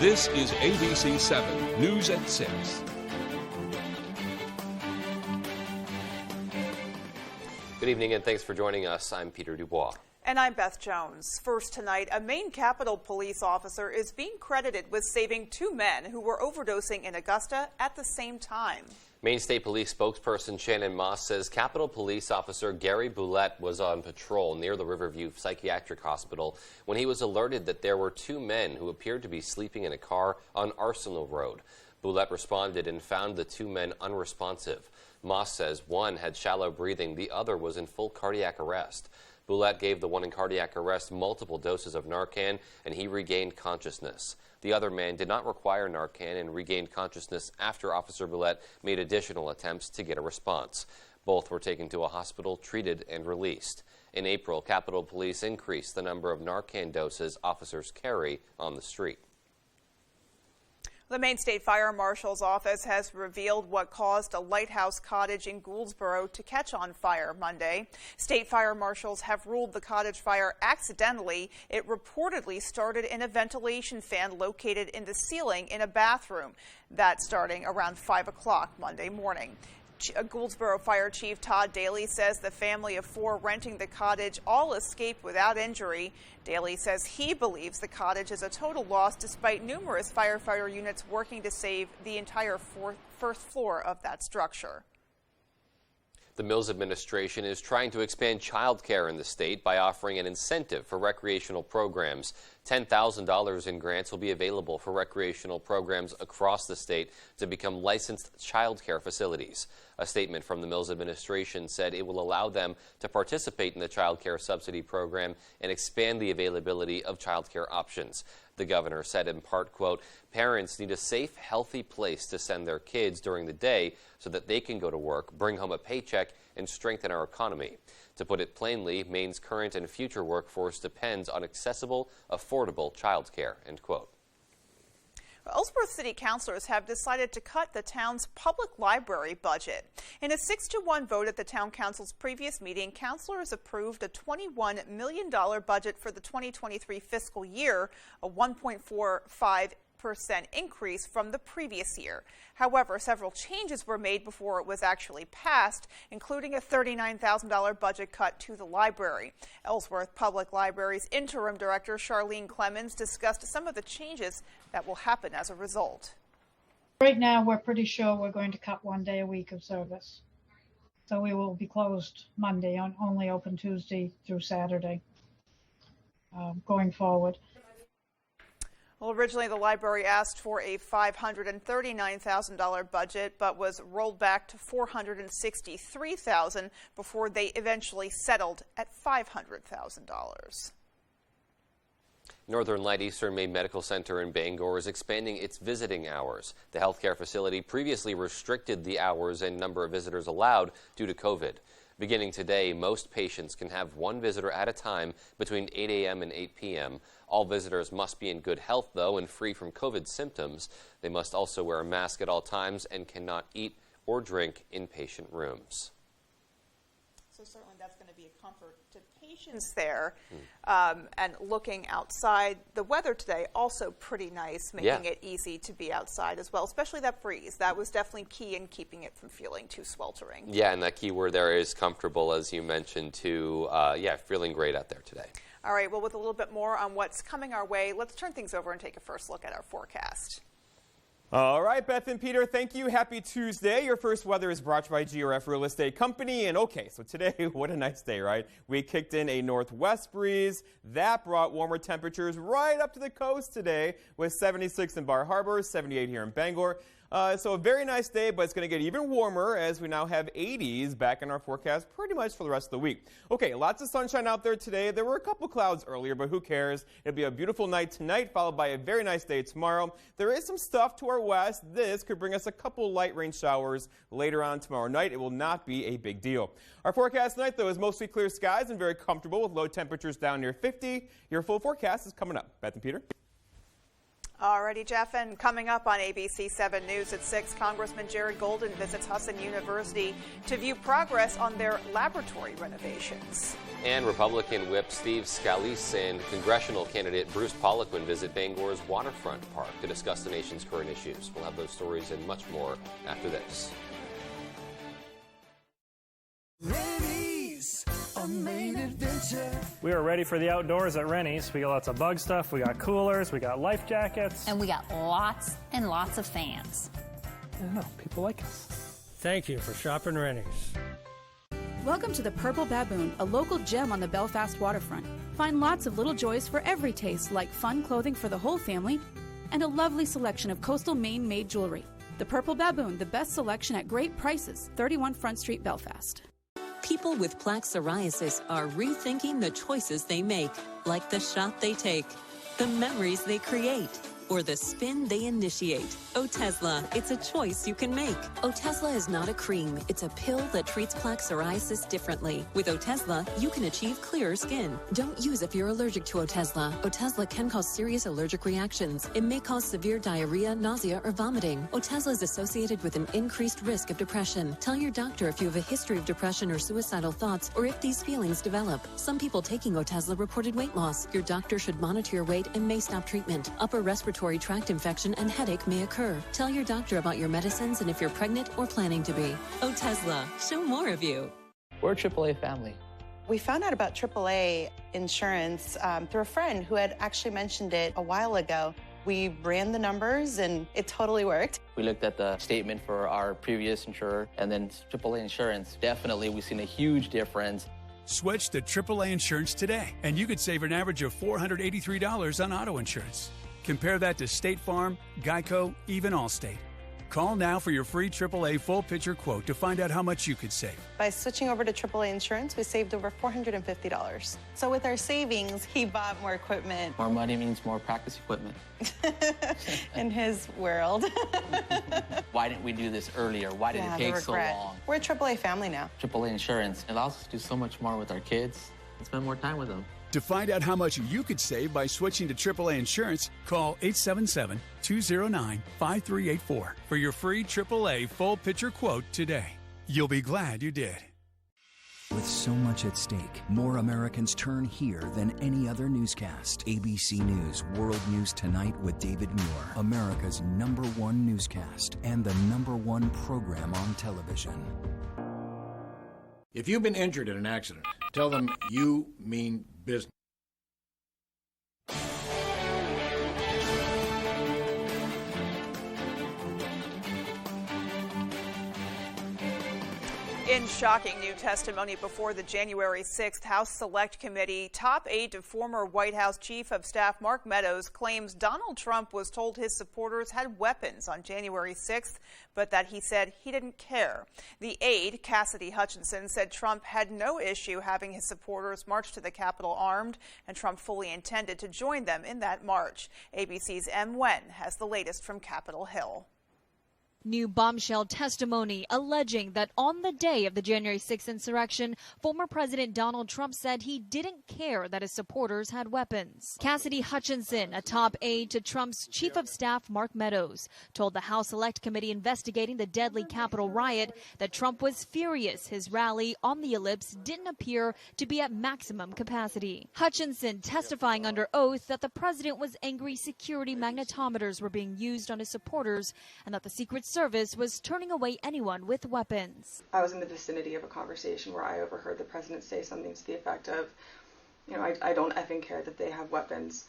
This is ABC 7 News at 6. Good evening and thanks for joining us. I'm Peter Dubois. And I'm Beth Jones. First tonight, a Maine Capitol Police officer is being credited with saving two men who were overdosing in Augusta at the same time. Maine State Police spokesperson Shannon Moss says Capitol Police Officer Gary Boulette was on patrol near the Riverview Psychiatric Hospital when he was alerted that there were two men who appeared to be sleeping in a car on Arsenal Road. Boulette responded and found the two men unresponsive. Moss says one had shallow breathing, the other was in full cardiac arrest. Boulette gave the one in cardiac arrest multiple doses of Narcan, and he regained consciousness. The other man did not require Narcan and regained consciousness after Officer Boulette made additional attempts to get a response. Both were taken to a hospital, treated, and released. In April, Capitol Police increased the number of Narcan doses officers carry on the street. The Maine State Fire Marshal's office has revealed what caused a lighthouse cottage in Gouldsboro to catch on fire Monday. State fire marshals have ruled the cottage fire accidentally. It reportedly started in a ventilation fan located in the ceiling in a bathroom. That's starting around 5 o'clock Monday morning. Gouldsboro Fire Chief Todd Daly says the family of four renting the cottage all escaped without injury. Daly says he believes the cottage is a total loss despite numerous firefighter units working to save the entire first floor of that structure. The Mills administration is trying to expand child care in the state by offering an incentive for recreational programs. $10,000 in grants will be available for recreational programs across the state to become licensed child care facilities. A statement from the Mills administration said it will allow them to participate in the child care subsidy program and expand the availability of child care options. The governor said in part, quote, "Parents need a safe, healthy place to send their kids during the day so that they can go to work, bring home a paycheck, and strengthen our economy." To put it plainly, Maine's current and future workforce depends on accessible, affordable child care, end quote. Ellsworth City Councilors have decided to cut the town's public library budget. In a 6-1 vote at the Town Council's previous meeting, councilors approved a $21 million budget for the 2023 fiscal year, a 1.45% increase from the previous year. However, several changes were made before it was actually passed, including a $39,000 budget cut to the library. Ellsworth Public Library's interim director, Charlene Clemens, discussed some of the changes that will happen as a result. Right now, we're pretty sure we're going to cut 1 day a week of service. So we will be closed Monday, only open Tuesday through Saturday going forward. Well, originally the library asked for a $539,000 budget, but was rolled back to $463,000 before they eventually settled at $500,000. Northern Light Eastern Maine Medical Center in Bangor is expanding its visiting hours. The healthcare facility previously restricted the hours and number of visitors allowed due to COVID. Beginning today, most patients can have one visitor at a time between 8 a.m. and 8 p.m. All visitors must be in good health, though, and free from COVID symptoms. They must also wear a mask at all times and cannot eat or drink in patient rooms. So certainly that's going to be a comfort to patients there. And looking outside, the weather today also pretty nice, making it easy to be outside as well, especially that breeze. That was definitely key in keeping it from feeling too sweltering. Yeah, and that key word there is comfortable, as you mentioned, too. Feeling great out there today. All right, well, with a little bit more on what's coming our way, let's turn things over and take a first look at our forecast. All right, Beth and Peter, thank you. Happy Tuesday. Your first weather is brought to you by GRF Real Estate Company. And okay, so today, what a nice day, right? We kicked in a northwest breeze. That brought warmer temperatures right up to the coast today with 76 in Bar Harbor, 78 here in Bangor. So a very nice day, but it's going to get even warmer as we now have 80s back in our forecast pretty much for the rest of the week. Okay, lots of sunshine out there today. There were a couple clouds earlier, but who cares? It'll be a beautiful night tonight, followed by a very nice day tomorrow. There is some stuff to our west. This could bring us a couple light rain showers later on tomorrow night. It will not be a big deal. Our forecast tonight, though, is mostly clear skies and very comfortable with low temperatures down near 50. Your full forecast is coming up. Beth and Peter? Alrighty, Jeff, and coming up on ABC 7 News at 6, Congressman Jared Golden visits Husson University to view progress on their laboratory renovations. And Republican Whip Steve Scalise and congressional candidate Bruce Poliquin visit Bangor's waterfront park to discuss the nation's current issues. We'll have those stories and much more after this. We are ready for the outdoors at Rennie's. We got lots of bug stuff, we got coolers, we got life jackets. And we got lots and lots of fans. I don't know, people like us. Thank you for shopping Rennie's. Welcome to the Purple Baboon, a local gem on the Belfast waterfront. Find lots of little joys for every taste, like fun clothing for the whole family and a lovely selection of coastal Maine-made jewelry. The Purple Baboon, the best selection at great prices, 31 Front Street, Belfast. People with plaque psoriasis are rethinking the choices they make, like the shot they take, the memories they create, or the spin they initiate. Otezla, it's a choice you can make. Otezla is not a cream, it's a pill that treats plaque psoriasis differently. With Otezla, you can achieve clearer skin. Don't use if you're allergic to Otezla. Otezla can cause serious allergic reactions. It may cause severe diarrhea, nausea, or vomiting. Otezla is associated with an increased risk of depression. Tell your doctor if you have a history of depression or suicidal thoughts, or if these feelings develop. Some people taking Otezla reported weight loss. Your doctor should monitor your weight and may stop treatment. Upper respiratory tract infection and headache may occur. Tell your doctor about your medicines and if you're pregnant or planning to be. Otezla, show more of you. We're a AAA family. We found out about AAA insurance through a friend who had actually mentioned it a while ago. We ran the numbers and it totally worked. We looked at the statement for our previous insurer and then AAA insurance. Definitely, we've seen a huge difference. Switch to AAA insurance today, and you could save an average of $483 on auto insurance. Compare that to State Farm, Geico, even Allstate. Call now for your free AAA full picture quote to find out how much you could save. By switching over to AAA insurance, we saved over $450. So with our savings, he bought more equipment. More money means more practice equipment. In his world. Why didn't we do this earlier? Why did it take so long? We're a AAA family now. AAA insurance allows us to do so much more with our kids and spend more time with them. To find out how much you could save by switching to AAA insurance, call 877-209-5384 for your free AAA full picture quote today. You'll be glad you did. With so much at stake, more Americans turn here than any other newscast. ABC News World News Tonight with David Muir, America's #1 newscast and the #1 program on television. If you've been injured in an accident, tell them you mean business. In shocking new testimony before the January 6th House Select Committee, top aide to former White House Chief of Staff Mark Meadows claims Donald Trump was told his supporters had weapons on January 6th, but that he said he didn't care. The aide, Cassidy Hutchinson, said Trump had no issue having his supporters march to the Capitol armed, and Trump fully intended to join them in that march. ABC's M. Wen has the latest from Capitol Hill. New bombshell testimony alleging that on the day of the January 6th insurrection, former President Donald Trump said he didn't care that his supporters had weapons. Cassidy Hutchinson, a top aide to Trump's Chief of Staff Mark Meadows, told the House Select Committee investigating the deadly Capitol riot that Trump was furious his rally on the Ellipse didn't appear to be at maximum capacity. Hutchinson testifying under oath that the president was angry security magnetometers were being used on his supporters and that the Secret Service was turning away anyone with weapons. I was in the vicinity of a conversation where I overheard the president say something to the effect of, I don't effing care that they have weapons.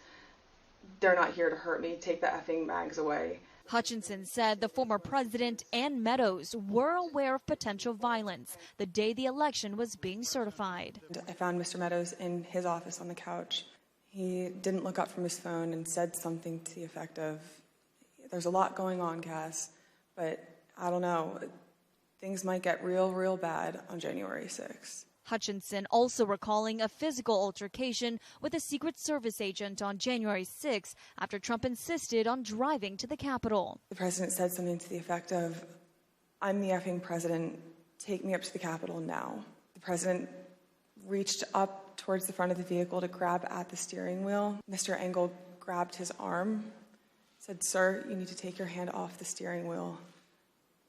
They're not here to hurt me. Take the effing mags away. Hutchinson said the former president and Meadows were aware of potential violence the day the election was being certified. I found Mr. Meadows in his office on the couch. He didn't look up from his phone and said something to the effect of, "There's a lot going on, Cass. But I don't know, things might get real bad on January 6th. Hutchinson also recalling a physical altercation with a Secret Service agent on January 6th after Trump insisted on driving to the Capitol. The president said something to the effect of, "I'm the effing president, take me up to the Capitol now." The president reached up towards the front of the vehicle to grab at the steering wheel. Mr. Engel grabbed his arm said, "Sir, you need to take your hand off the steering wheel.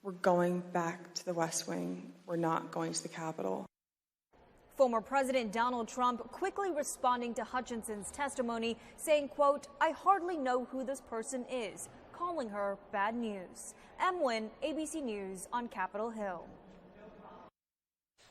We're going back to the West Wing. We're not going to the Capitol." Former President Donald Trump quickly responding to Hutchinson's testimony, saying, quote, "I hardly know who this person is," calling her bad news. Emlyn, ABC News on Capitol Hill.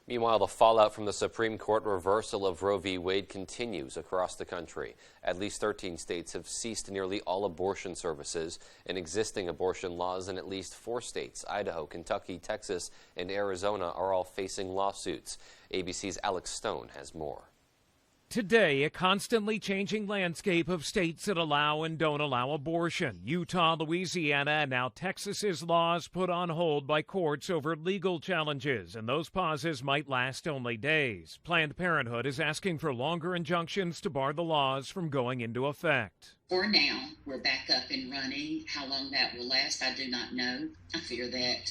Meanwhile, the fallout from the Supreme Court reversal of Roe v. Wade continues across the country. At least 13 states have ceased nearly all abortion services and existing abortion laws in at least 4 states, Idaho, Kentucky, Texas, and Arizona, are all facing lawsuits. ABC's Alex Stone has more. Today, a constantly changing landscape of states that allow and don't allow abortion. Utah, Louisiana, and now Texas's laws put on hold by courts over legal challenges, and those pauses might last only days. Planned Parenthood is asking for longer injunctions to bar the laws from going into effect. For now, we're back up and running. How long that will last, I do not know. I fear that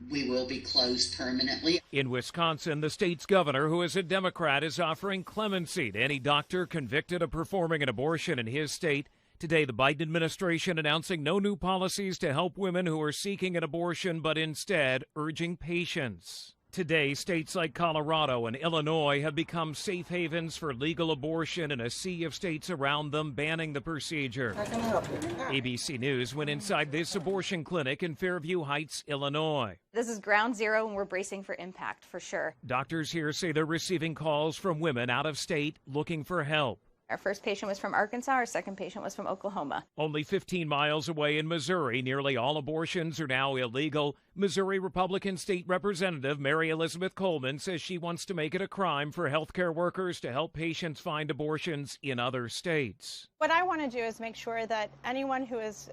we will be closed permanently. In Wisconsin, the state's governor, who is a Democrat, is offering clemency to any doctor convicted of performing an abortion in his state. Today, the Biden administration announcing no new policies to help women who are seeking an abortion, but instead urging patience. Today, states like Colorado and Illinois have become safe havens for legal abortion, and a sea of states around them banning the procedure. How can I help you? ABC News went inside this abortion clinic in Fairview Heights, Illinois. This is ground zero, and we're bracing for impact, for sure. Doctors here say they're receiving calls from women out of state looking for help. Our first patient was from Arkansas. Our second patient was from Oklahoma. Only 15 miles away in Missouri, nearly all abortions are now illegal. Missouri Republican State Representative Mary Elizabeth Coleman says she wants to make it a crime for healthcare workers to help patients find abortions in other states. What I want to do is make sure that anyone who is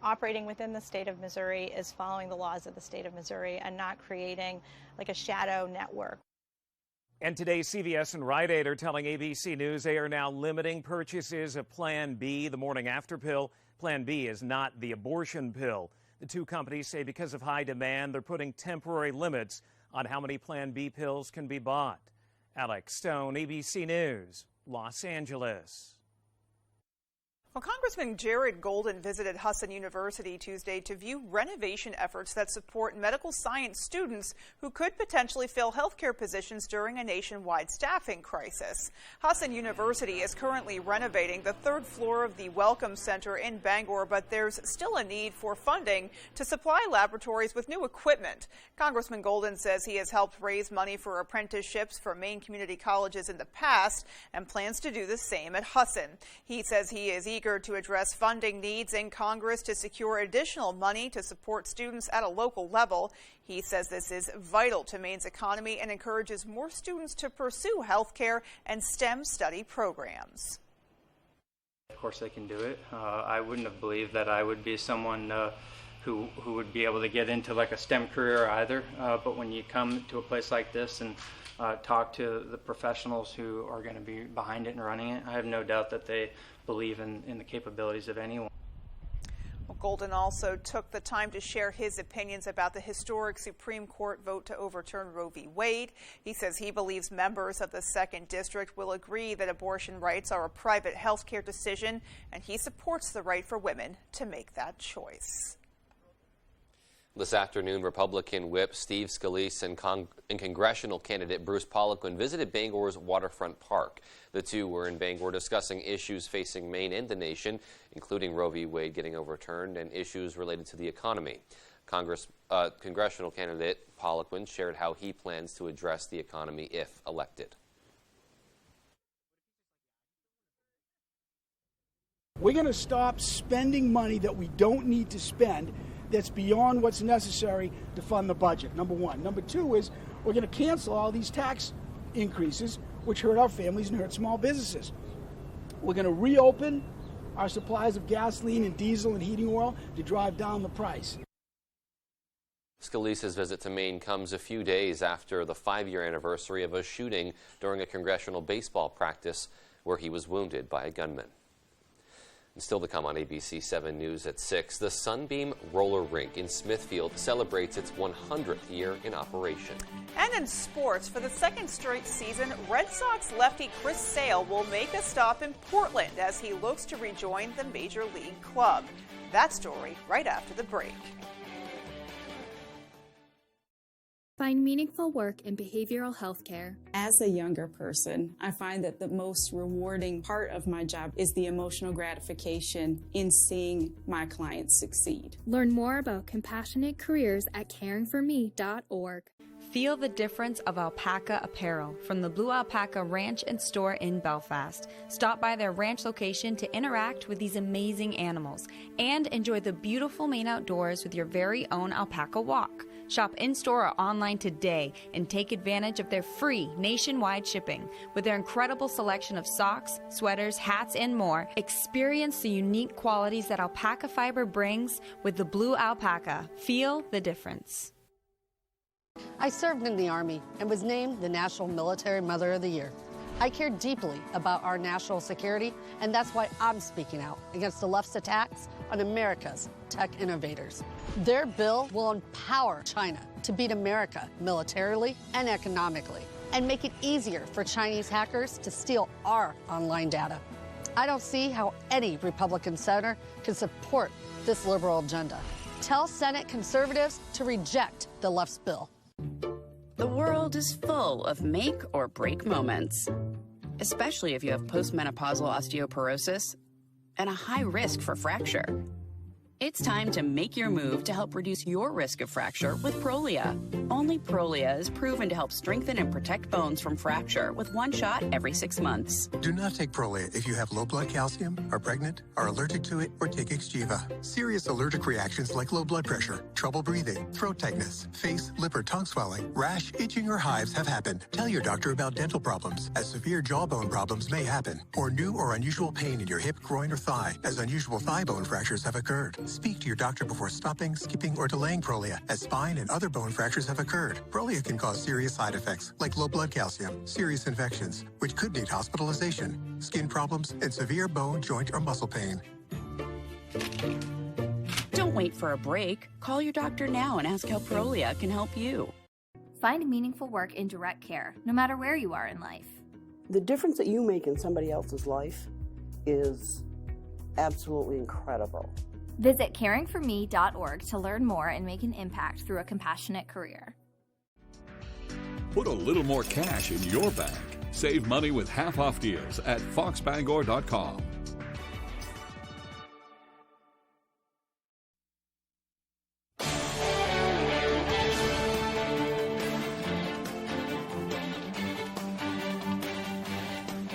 operating within the state of Missouri is following the laws of the state of Missouri and not creating like a shadow network. And today, CVS and Rite Aid are telling ABC News they are now limiting purchases of Plan B, the morning after pill. Plan B is not the abortion pill. The two companies say because of high demand, they're putting temporary limits on how many Plan B pills can be bought. Alex Stone, ABC News, Los Angeles. Well, Congressman Jared Golden visited Husson University Tuesday to view renovation efforts that support medical science students who could potentially fill healthcare positions during a nationwide staffing crisis. Husson University is currently renovating the 3rd floor of the Welcome Center in Bangor, but there's still a need for funding to supply laboratories with new equipment. Congressman Golden says he has helped raise money for apprenticeships for Maine community colleges in the past and plans to do the same at Husson. He says he is eager to address funding needs in Congress to secure additional money to support students at a local level. He says this is vital to Maine's economy and encourages more students to pursue healthcare and STEM study programs. Of course they can do it. I wouldn't have believed that I would be someone who would be able to get into like a STEM career either. But when you come to a place like this and talk to the professionals who are going to be behind it and running it, I have no doubt that they believe in the capabilities of anyone. Well, Golden also took the time to share his opinions about the historic Supreme Court vote to overturn Roe v. Wade. He says he believes members of the 2nd District will agree that abortion rights are a private health care decision, and he supports the right for women to make that choice. This afternoon, Republican Whip Steve Scalise and congressional candidate Bruce Poliquin visited Bangor's waterfront park. The two were in Bangor discussing issues facing Maine and the nation, including Roe v. Wade getting overturned and issues related to the economy. Congressional candidate Poliquin shared how he plans to address the economy if elected. We're going to stop spending money that we don't need to spend, that's beyond what's necessary to fund the budget, number one. Number two is we're going to cancel all these tax increases, which hurt our families and hurt small businesses. We're going to reopen our supplies of gasoline and diesel and heating oil to drive down the price. Scalise's visit to Maine comes a few days after the 5-year anniversary of a shooting during a congressional baseball practice where he was wounded by a gunman. Still to come on ABC 7 News at 6, the Sunbeam Roller Rink in Smithfield celebrates its 100th year in operation. And in sports, for the second straight season, Red Sox lefty Chris Sale will make a stop in Portland as he looks to rejoin the Major League club. That story right after the break. Find meaningful work in behavioral health care. As a younger person, I find that the most rewarding part of my job is the emotional gratification in seeing my clients succeed. Learn more about compassionate careers at caringforme.org. Feel the difference of alpaca apparel from the Blue Alpaca Ranch and Store in Belfast. Stop by their ranch location to interact with these amazing animals and enjoy the beautiful Maine outdoors with your very own alpaca walk. Shop in-store or online today and take advantage of their free nationwide shipping. With their incredible selection of socks, sweaters, hats, and more, experience the unique qualities that alpaca fiber brings with the Blue Alpaca. Feel the difference. I served in the Army and was named the National Military Mother of the Year. I care deeply about our national security, and that's why I'm speaking out against the left's attacks on America's tech innovators. Their bill will empower China to beat America militarily and economically, and make it easier for Chinese hackers to steal our online data. I don't see how any Republican senator can support this liberal agenda. Tell Senate conservatives to reject the left's bill. The world is full of make or break moments, especially if you have postmenopausal osteoporosis and a high risk for fracture. It's time to make your move to help reduce your risk of fracture with Prolia. Only Prolia is proven to help strengthen and protect bones from fracture with one shot every 6 months. Do not take Prolia if you have low blood calcium, are pregnant, are allergic to it, or take Exgeva. Serious allergic reactions like low blood pressure, trouble breathing, throat tightness, face, lip, or tongue swelling, rash, itching, or hives have happened. Tell your doctor about dental problems, as severe jawbone problems may happen, or new or unusual pain in your hip, groin, or thigh, as unusual thigh bone fractures have occurred. Speak to your doctor before stopping, skipping, or delaying Prolia, as spine and other bone fractures have occurred. Prolia can cause serious side effects like low blood calcium, serious infections, which could need hospitalization, skin problems, and severe bone, joint, or muscle pain. Don't wait for a break. Call your doctor now and ask how Prolia can help you. Find meaningful work in direct care, no matter where you are in life. The difference that you make in somebody else's life is absolutely incredible. Visit caringforme.org to learn more and make an impact through a compassionate career. Put a little more cash in your bank. Save money with half-off deals at foxbangor.com.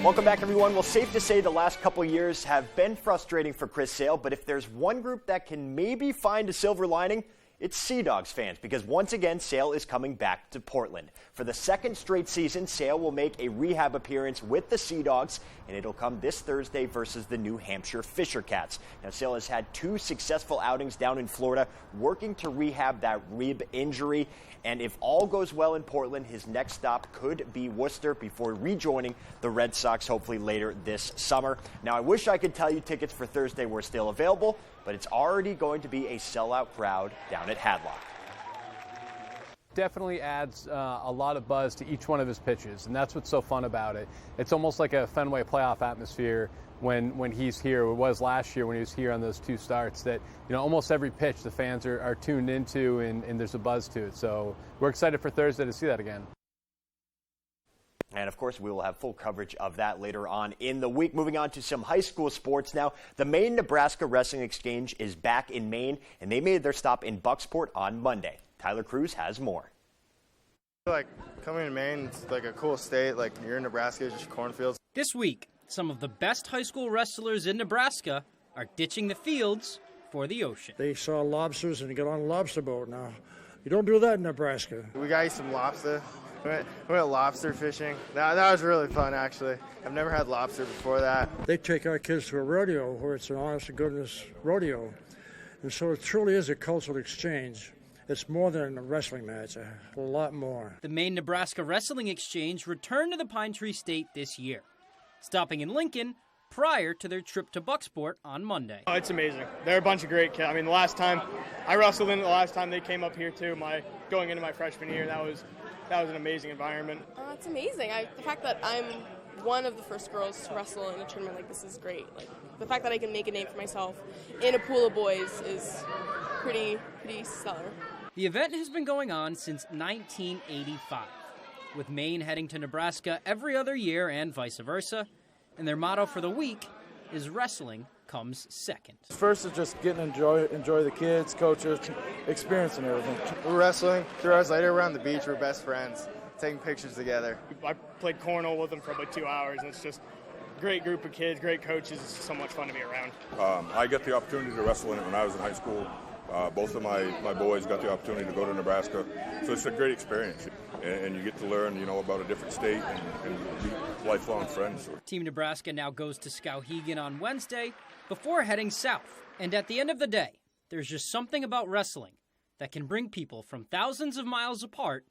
Welcome back, everyone. Well, safe to say the last couple years have been frustrating for Chris Sale, but if there's one group that can maybe find a silver lining, it's Sea Dogs fans, because once again, Sale is coming back to Portland. For the second straight season, Sale will make a rehab appearance with the Sea Dogs, and it'll come this Thursday versus the New Hampshire Fisher Cats. Now, Sale has had 2 successful outings down in Florida, working to rehab that rib injury. And if all goes well in Portland, his next stop could be Worcester before rejoining the Red Sox, hopefully later this summer. Now, I wish I could tell you tickets for Thursday were still available, but it's already going to be a sellout crowd down at Hadlock. Definitely adds a lot of buzz to each one of his pitches, and that's what's so fun about it. It's almost like a Fenway playoff atmosphere when he's here. It was last year when he was here on those 2 starts that, you know, almost every pitch the fans are tuned into and there's a buzz to it. So we're excited for Thursday to see that again. And, of course, we will have full coverage of that later on in the week. Moving on to some high school sports now. The Maine-Nebraska Wrestling Exchange is back in Maine, and they made their stop in Bucksport on Monday. Tyler Cruz has more. Like, coming to Maine, it's like a cool state. Like, you're in Nebraska, it's just cornfields. This week, some of the best high school wrestlers in Nebraska are ditching the fields for the ocean. They saw lobsters and got on a lobster boat now. You don't do that in Nebraska. We got you some lobster. We went lobster fishing. That was really fun, actually. I've never had lobster before that. They take our kids to a rodeo where it's an honest-to-goodness rodeo. And so it truly is a cultural exchange. It's more than a wrestling match, a lot more. The Maine-Nebraska Wrestling Exchange returned to the Pine Tree State this year. Stopping in Lincoln, prior to their trip to Bucksport on Monday. Oh, it's amazing. They're a bunch of great kids. I mean, the last time I wrestled in, the last time they came up here too, going into my freshman year, that was an amazing environment. It's amazing. The fact that I'm one of the first girls to wrestle in a tournament like this is great. Like, the fact that I can make a name for myself in a pool of boys is pretty stellar. The event has been going on since 1985, with Maine heading to Nebraska every other year and vice versa, and their motto for the week is wrestling comes second. First is just getting to enjoy the kids, coaches, experiencing everything. We're wrestling. 3 hours later, we're on the beach. We're best friends, taking pictures together. I played cornhole with them for about 2 hours, and it's just a great group of kids, great coaches. It's so much fun to be around. I got the opportunity to wrestle in it when I was in high school. Both of my boys got the opportunity to go to Nebraska, so it's a great experience. And you get to learn, about a different state and be lifelong friends. Team Nebraska now goes to Skowhegan on Wednesday before heading south. And at the end of the day, there's just something about wrestling that can bring people from thousands of miles apart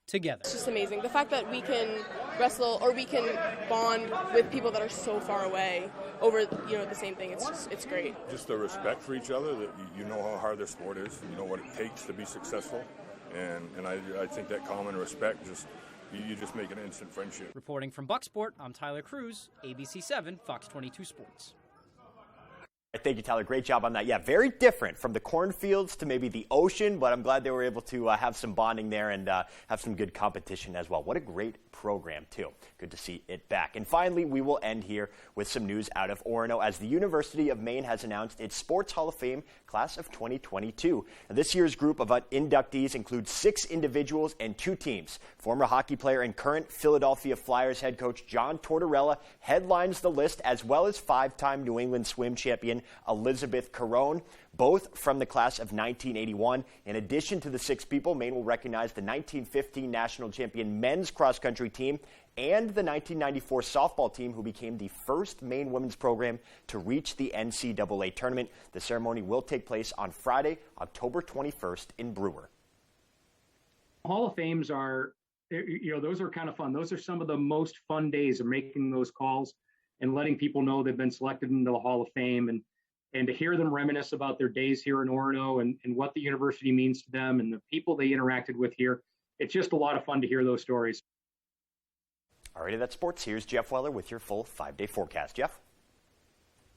together. It's just amazing. The fact that we can wrestle or we can bond with people that are so far away over, the same thing. It's great. Just the respect for each other, that you know how hard this sport is, you know what it takes to be successful. And I think that common respect, you just make an instant friendship. Reporting from Bucksport, I'm Tyler Cruz, ABC 7, Fox 22 Sports. Thank you, Tyler. Great job on that. Yeah, very different from the cornfields to maybe the ocean, but I'm glad they were able to have some bonding there and have some good competition as well. What a great program, too. Good to see it back. And finally, we will end here with some news out of Orono as the University of Maine has announced its Sports Hall of Fame class of 2022. Now, this year's group of inductees includes 6 individuals and 2 teams. Former hockey player and current Philadelphia Flyers head coach John Tortorella headlines the list, as well as 5-time New England swim champion Elizabeth Carone, both from the class of 1981. In addition to the 6 people, Maine will recognize the 1915 national champion men's cross-country team and the 1994 softball team, who became the first Maine women's program to reach the NCAA tournament. The ceremony will take place on Friday, October 21st in Brewer. Hall of Fames are, those are kind of fun. Those are some of the most fun days of making those calls and letting people know they've been selected into the Hall of Fame, and to hear them reminisce about their days here in Orono and what the university means to them and the people they interacted with here. It's just a lot of fun to hear those stories. All righty, that's sports. Here's Jeff Weller with your full 5-day forecast. Jeff?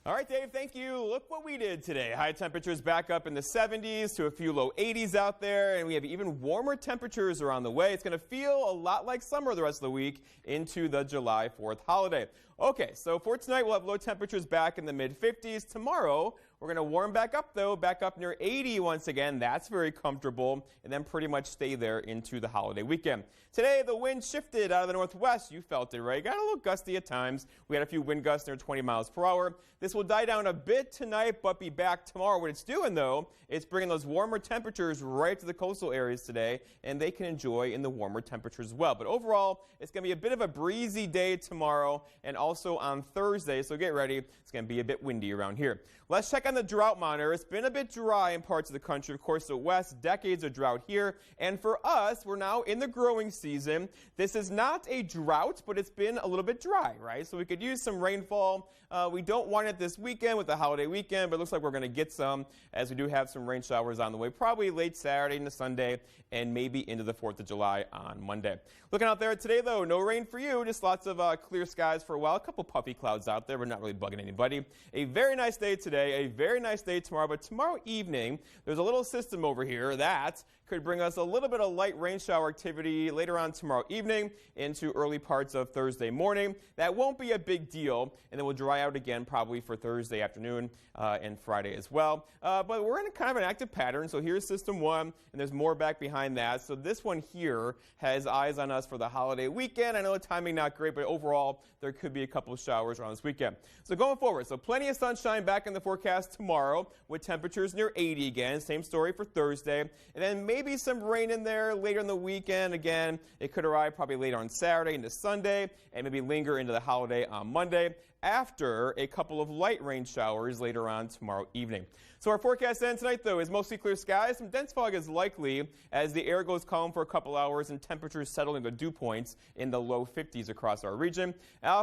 All right, Dave, thank you. Look what we did today. High temperatures back up in the 70s to a few low 80s out there, and we have even warmer temperatures around the way. It's going to feel a lot like summer the rest of the week into the July 4th holiday. Okay, so for tonight, we'll have low temperatures back in the mid-50s. Tomorrow, we're going to warm back up, though, back up near 80 once again. That's very comfortable, and then pretty much stay there into the holiday weekend. Today, the wind shifted out of the northwest. You felt it, right? Got a little gusty at times. We had a few wind gusts near 20 miles per hour. This will die down a bit tonight, but be back tomorrow. What it's doing, though, it's bringing those warmer temperatures right to the coastal areas today, and they can enjoy in the warmer temperatures as well. But overall, it's going to be a bit of a breezy day tomorrow and also on Thursday, so get ready. It's going to be a bit windy around here. Let's check on the drought monitor. It's been a bit dry in parts of the country. Of course, the west, decades of drought here. And for us, we're now in the growing season. This is not a drought, but it's been a little bit dry, right? So we could use some rainfall. We don't want it this weekend with the holiday weekend, but it looks like we're going to get some, as we do have some rain showers on the way, probably late Saturday into Sunday and maybe into the 4th of July on Monday. Looking out there today, though, no rain for you, just lots of clear skies for a while. A couple puffy clouds out there, but not really bugging anybody. A very nice day today, a very nice day tomorrow, but tomorrow evening, there's a little system over here that could bring us a little bit of light rain shower activity later on tomorrow evening into early parts of Thursday morning. That won't be a big deal, and then we'll dry out again probably for Thursday afternoon and Friday as well. But we're in a kind of an active pattern, so here's system 1, and there's more back behind that. So this one here has eyes on us for the holiday weekend. I know the timing not great, but overall there could be a couple of showers around this weekend. So going forward, so plenty of sunshine back in the forecast tomorrow with temperatures near 80 again. Same story for Thursday. And then maybe some rain in there later in the weekend. Again, it could arrive probably later on Saturday into Sunday and maybe linger into the holiday on Monday. after a couple of light rain showers later on tomorrow evening. So our forecast then tonight, though, is mostly clear skies. Some dense fog is likely as the air goes calm for a couple hours and temperatures settle into dew points in the low 50s across our region.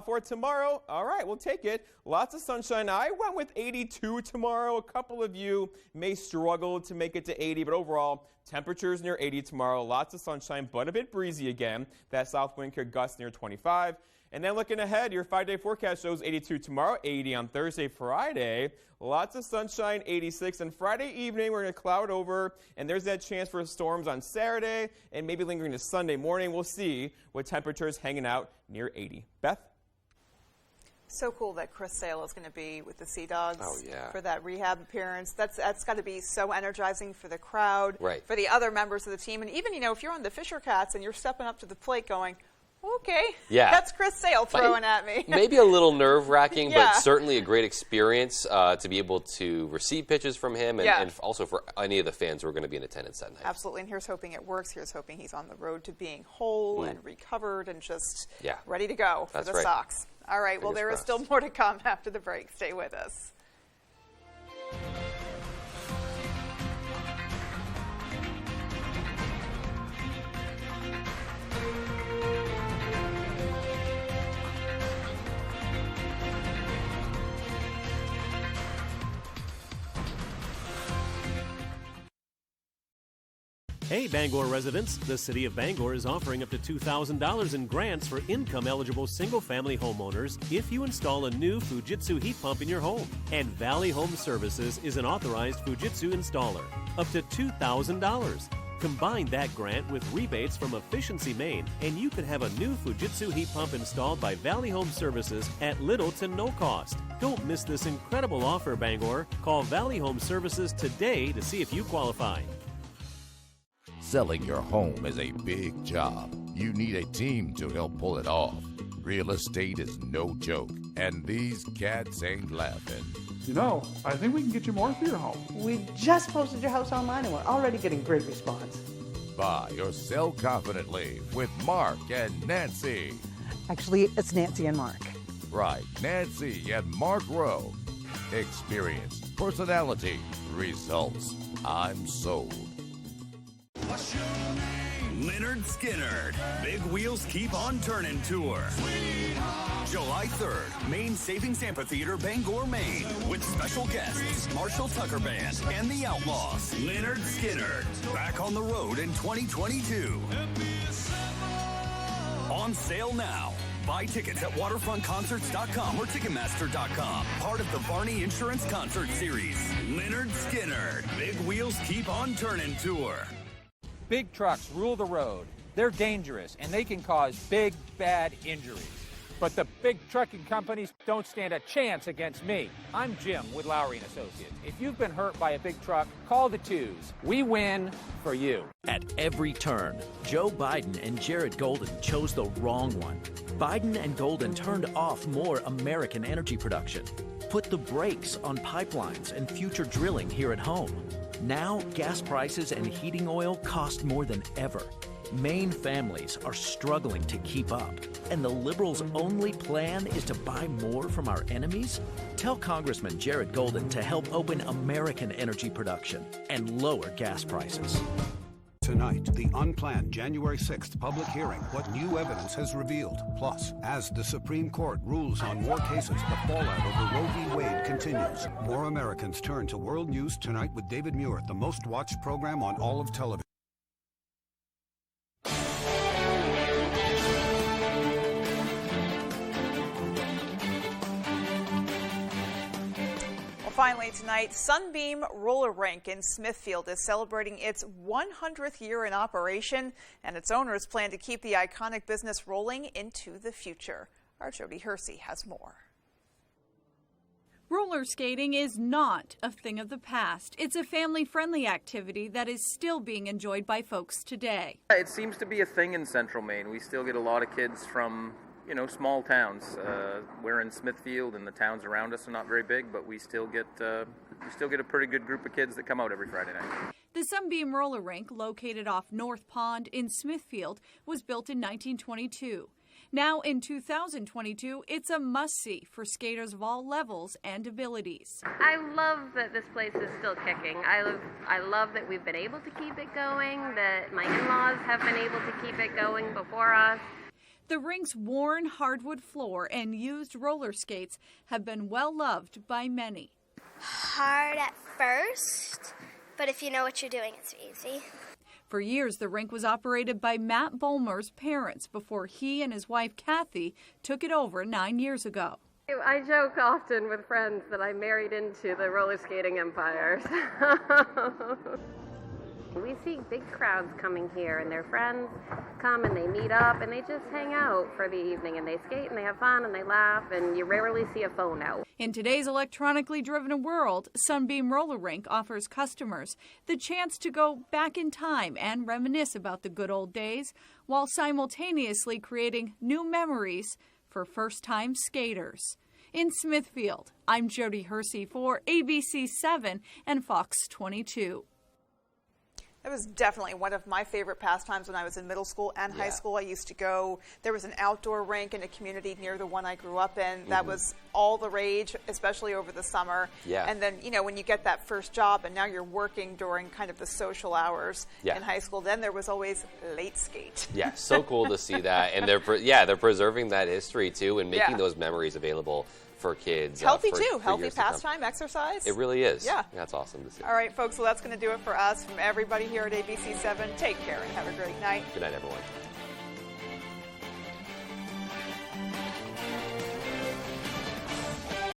For tomorrow, all right, we'll take it. Lots of sunshine. I went with 82 tomorrow. A couple of you may struggle to make it to 80, but overall, temperatures near 80 tomorrow. Lots of sunshine, but a bit breezy again. That south wind could gust near 25. And then looking ahead, your 5-day forecast shows 82 tomorrow, 80 on Thursday, Friday. Lots of sunshine, 86. And Friday evening, we're going to cloud over, and there's that chance for storms on Saturday and maybe lingering to Sunday morning. We'll see with temperatures hanging out near 80. Beth? So cool that Chris Sale is going to be with the Sea Dogs for that rehab appearance. That's got to be so energizing for the crowd, right, for the other members of the team. And even, if you're on the Fisher Cats and you're stepping up to the plate going, okay, that's Chris Sale throwing at me. Maybe a little nerve-wracking, Yeah. but certainly a great experience to be able to receive pitches from him and also for any of the fans who are going to be in attendance that night. Absolutely, and here's hoping it works. Here's hoping he's on the road to being whole and recovered and just ready to go for the Sox. All right, well, there is still more to come after the break. Stay with us. Hey Bangor residents, the City of Bangor is offering up to $2,000 in grants for income-eligible single-family homeowners if you install a new Fujitsu heat pump in your home. And Valley Home Services is an authorized Fujitsu installer. Up to $2,000. Combine that grant with rebates from Efficiency Maine, and you could have a new Fujitsu heat pump installed by Valley Home Services at little to no cost. Don't miss this incredible offer, Bangor. Call Valley Home Services today to see if you qualify. Selling your home is a big job. You need a team to help pull it off. Real estate is no joke, and these cats ain't laughing. I think we can get you more for your home. We just posted your house online and we're already getting great response. Buy or sell confidently with Mark and Nancy. Actually, it's Nancy and Mark. Right, Nancy and Mark Rowe. Experience, personality, results. I'm sold. Leonard Skinner, Big Wheels Keep on Turning Tour. July 3rd, Maine Savings Amphitheater, Bangor, Maine, with special guests Marshall Tucker Band and the Outlaws. Leonard Skinner, back on the road in 2022. On sale now. Buy tickets at waterfrontconcerts.com or Ticketmaster.com. Part of the Barney Insurance Concert Series. Leonard Skinner, Big Wheels Keep on Turning Tour. Big trucks rule the road. They're dangerous, and they can cause big, bad injuries. But the big trucking companies don't stand a chance against me. I'm Jim with Lowry & Associates. If you've been hurt by a big truck, call the twos. We win for you. At every turn, Joe Biden and Jared Golden chose the wrong one. Biden and Golden turned off more American energy production, put the brakes on pipelines and future drilling here at home. Now, gas prices and heating oil cost more than ever. Maine families are struggling to keep up, and the Liberals' only plan is to buy more from our enemies? Tell Congressman Jared Golden to help open American energy production and lower gas prices. Tonight, the unplanned January 6th public hearing, what new evidence has revealed. Plus, as the Supreme Court rules on more cases, the fallout over Roe v. Wade continues. More Americans turn to World News Tonight with David Muir, the most watched program on all of television. Finally tonight, Sunbeam Roller Rink in Smithfield is celebrating its 100th year in operation, and its owners plan to keep the iconic business rolling into the future. Our Jody Hersey has more. Roller skating is not a thing of the past. It's a family-friendly activity that is still being enjoyed by folks today. It seems to be a thing in Central Maine. We still get a lot of kids from small towns. We're in Smithfield, and the towns around us are not very big, but we still get a pretty good group of kids that come out every Friday night. The Sunbeam Roller Rink, located off North Pond in Smithfield, was built in 1922. Now in 2022, it's a must-see for skaters of all levels and abilities. I love that this place is still kicking. I love that we've been able to keep it going, that my in-laws have been able to keep it going before us. The rink's worn hardwood floor and used roller skates have been well loved by many. Hard at first, but if you know what you're doing, it's easy. For years, the rink was operated by Matt Bulmer's parents before he and his wife Kathy took it over 9 years ago. I joke often with friends that I married into the roller skating empire. We see big crowds coming here, and their friends come and they meet up and they just hang out for the evening, and they skate and they have fun and they laugh, and you rarely see a phone out. In today's electronically driven world, Sunbeam Roller Rink offers customers the chance to go back in time and reminisce about the good old days while simultaneously creating new memories for first-time skaters. In Smithfield, I'm Jody Hersey for ABC 7 and Fox 22. That was definitely one of my favorite pastimes when I was in middle school and high school. I used to go, there was an outdoor rink in a community near the one I grew up in. That was all the rage, especially over the summer. And then, you know, when you get that first job and now you're working during kind of the social hours in high school, then there was always late skate. Yeah, so cool to see that. And they're preserving that history too and making those memories available for kids. Healthy for too. Healthy years to come. pastime, exercise. It really is. Yeah. That's awesome to see. All right, folks, so that's going to do it for us. From everybody here at ABC 7, take care and have a great night. Good night, everyone.